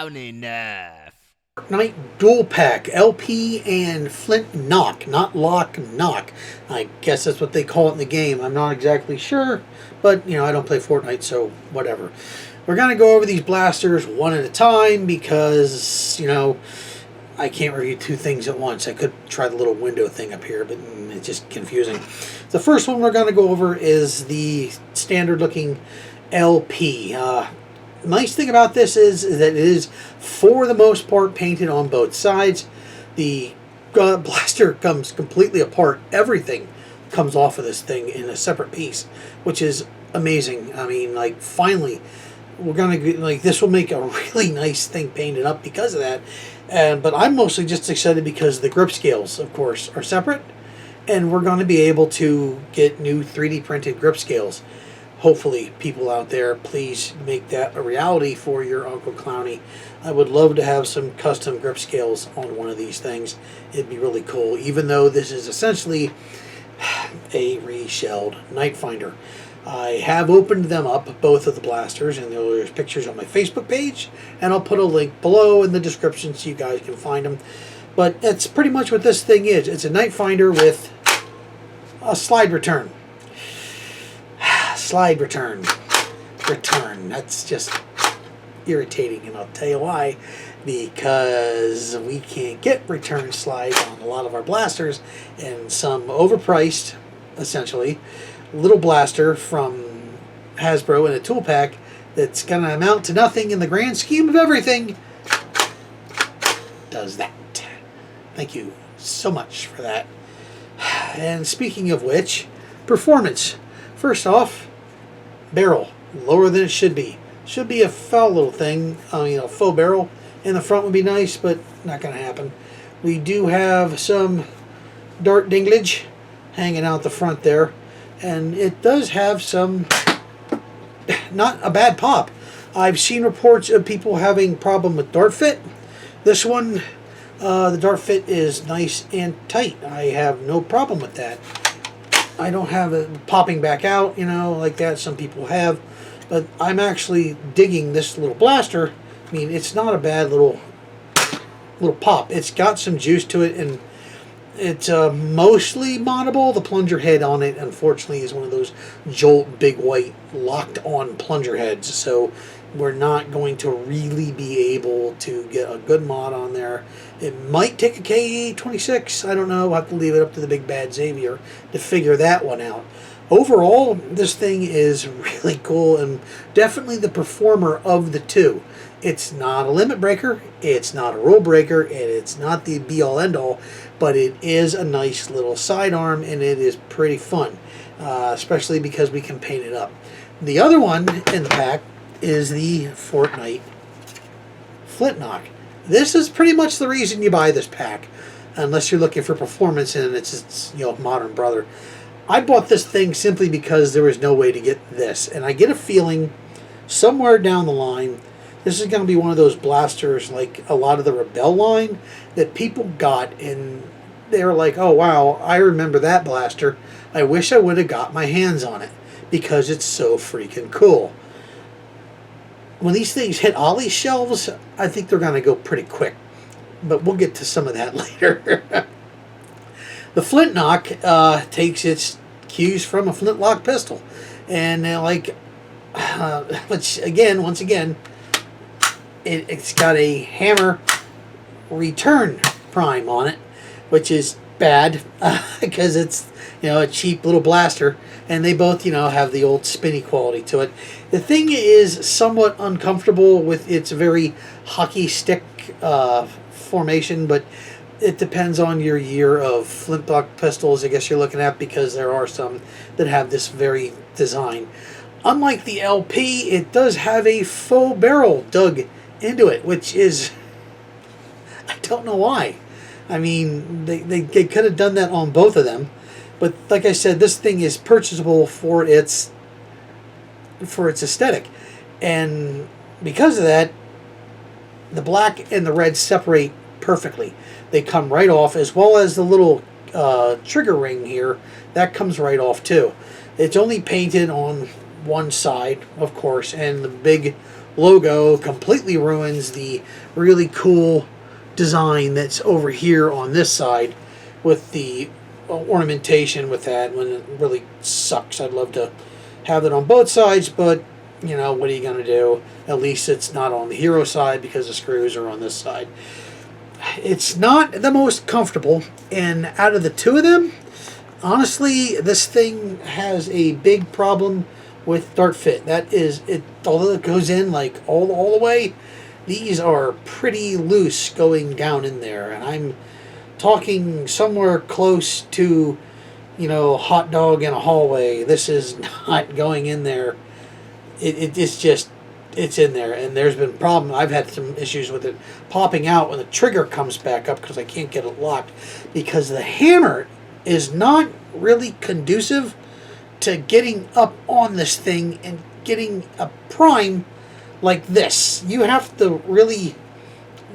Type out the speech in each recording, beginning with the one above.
ClownieNerf. Fortnite Dual Pack, LP and Flint Knock, not Lock Knock. I guess that's what they call it in the game. I'm not exactly sure, but I don't play Fortnite, so whatever. We're going to go over these blasters one at a time because, I can't review two things at once. I could try the little window thing up here, but it's just confusing. The first one we're going to go over is the standard looking LP. Nice thing about this is that it is, for the most part, painted on both sides. The blaster comes completely apart. Everything comes off of this thing in a separate piece, which is amazing. I mean, finally, we're gonna get, this will make a really nice thing painted up because of that. But I'm mostly just excited because the grip scales, of course, are separate, and we're going to be able to get new 3D printed grip scales. Hopefully, people out there, please make that a reality for your Uncle Clowny. I would love to have some custom grip scales on one of these things. It'd be really cool, even though this is essentially a reshelled Night Finder. I have opened them up, both of the blasters, and there's pictures on my Facebook page, and I'll put a link below in the description so you guys can find them. But that's pretty much what this thing is. It's a Night Finder with a slide return. Slide return. That's just irritating, and I'll tell you why. Because we can't get return slides on a lot of our blasters, and some overpriced, essentially, little blaster from Hasbro in a tool pack that's going to amount to nothing in the grand scheme of everything does that. Thank you so much for that. And speaking of which, performance. First off, barrel lower than it should be. Should be a foul little thing. Faux barrel in the front would be nice, but not going to happen. We do have some dart dinglage hanging out the front there, and it does have some, not a bad pop. I've seen reports of people having problem with dart fit. This one, the dart fit is nice and tight. I have no problem with that. I don't have it popping back out, like that. Some people have. But I'm actually digging this little blaster. I mean, it's not a bad little pop. It's got some juice to it, and it's mostly moddable. The plunger head on it, unfortunately, is one of those Jolt big white locked-on plunger heads. So we're not going to really be able to get a good mod on there. It might take a KE26. I don't know. We'll have to leave it up to the big bad Xavier to figure that one out. Overall, this thing is really cool and definitely the performer of the two. It's not a limit breaker, it's not a rule breaker, and it's not the be-all end-all, but it is a nice little sidearm, and it is pretty fun, especially because we can paint it up. The other one in the pack is the Fortnite Flint Knock. This is pretty much the reason you buy this pack, unless you're looking for performance and it's modern brother. I bought this thing simply because there was no way to get this, and I get a feeling somewhere down the line this is going to be one of those blasters like a lot of the Rebel line that people got, and they were like, oh wow, I remember that blaster. I wish I would have got my hands on it because it's so freaking cool. When these things hit Ollie's shelves, I think they're going to go pretty quick. But we'll get to some of that later. The Flint Knock takes its cues from a flintlock pistol. And which again, once again, it's got a hammer return prime on it, which is bad because it's a cheap little blaster, and they both have the old spinny quality to it. The thing is somewhat uncomfortable with its very hockey stick formation, but it depends on your year of flintlock pistols, I guess you're looking at, because there are some that have this very design. Unlike the LP, it does have a faux barrel dug into it, which is, I don't know why. I mean, they could have done that on both of them. But like I said, this thing is purchasable for its aesthetic. And because of that, the black and the red separate perfectly. They come right off, as well as the little trigger ring here. That comes right off too. It's only painted on one side, of course, and the big logo completely ruins the really cool design that's over here on this side with the ornamentation with that, when it really sucks. I'd love to have it on both sides, but you know, what are you going to do? At least it's not on the hero side because the screws are on this side. It's not the most comfortable, and out of the two of them, honestly, this thing has a big problem with dart fit. That is, it. Although it goes in like all the way, these are pretty loose going down in there, and I'm talking somewhere close to, you know, hot dog in a hallway. This is not going in there. It's just, it's in there, and there's been problem. I've had some issues with it popping out when the trigger comes back up because I can't get it locked, because the hammer is not really conducive to getting up on this thing and getting a prime like this. You have to really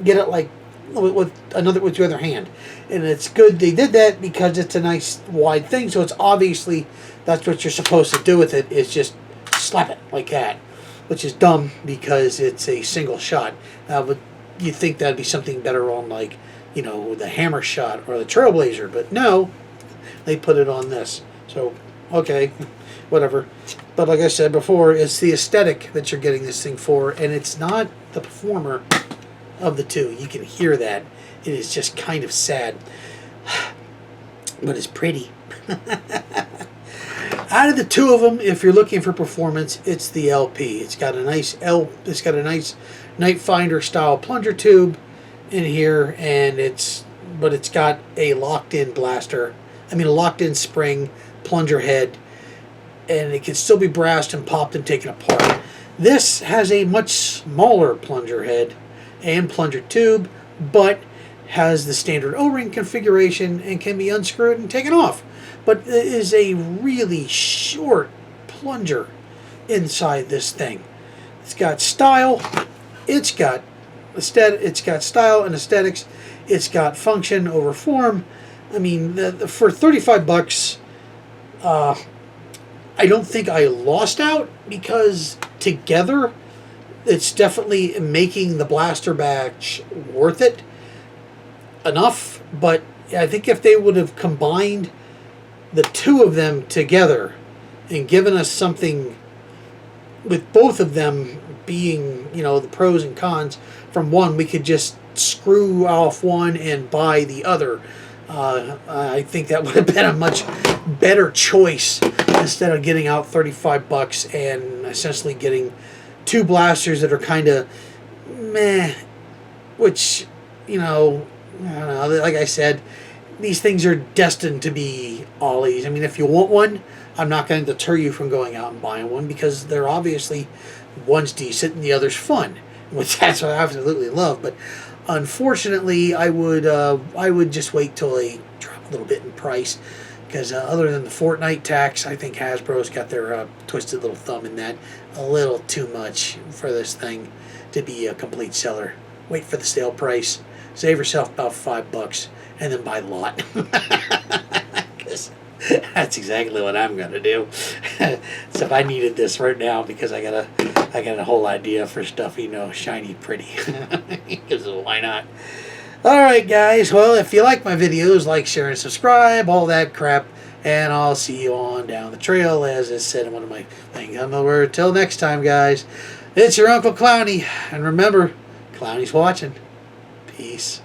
get it like with your other hand, and it's good they did that because it's a nice wide thing, so it's obviously that's what you're supposed to do with it, is just slap it like that, which is dumb because it's a single shot. But you'd think that'd be something better on, like, you know, the hammer shot or the trailblazer, but no, they put it on this. So okay, whatever. But like I said before, it's the aesthetic that you're getting this thing for, and it's not the performer of the two. You can hear that. It is just kind of sad, but it's pretty. Out of the two of them, if you're looking for performance, it's the LP. It's got a nice Night Finder style plunger tube in here, and it's got a locked-in blaster. I mean, a locked-in spring plunger head, and it can still be brassed and popped and taken apart. This has a much smaller plunger head and plunger tube, but has the standard O-ring configuration and can be unscrewed and taken off. But it is a really short plunger inside this thing. It's got style. It's got style and aesthetics. It's got function over form. I mean, for $35, I don't think I lost out, because together it's definitely making the blaster batch worth it enough. But I think if they would have combined the two of them together and given us something with both of them being, you know, the pros and cons from one, we could just screw off one and buy the other. I think that would have been a much better choice, instead of getting out $35 and essentially getting two blasters that are kind of meh, which, you know, I don't know, like I said, these things are destined to be ollies. I mean, if you want one, I'm not going to deter you from going out and buying one, because they're obviously, one's decent and the other's fun, which that's what I absolutely love. But unfortunately, I would just wait till they drop a little bit in price, because other than the Fortnite tax, I think Hasbro's got their twisted little thumb in that a little too much for this thing to be a complete seller. Wait for the sale price, save yourself about $5, and then buy the lot. Because that's exactly what I'm gonna do. So if I needed this right now, because I got a whole idea for stuff, you know, shiny, pretty. Because why not? Alright guys, well, if you like my videos, like, share, and subscribe, all that crap, and I'll see you on down the trail, as I said in one of my things. Until next time, guys, it's your Uncle Clownie, and remember, Clownie's watching. Peace.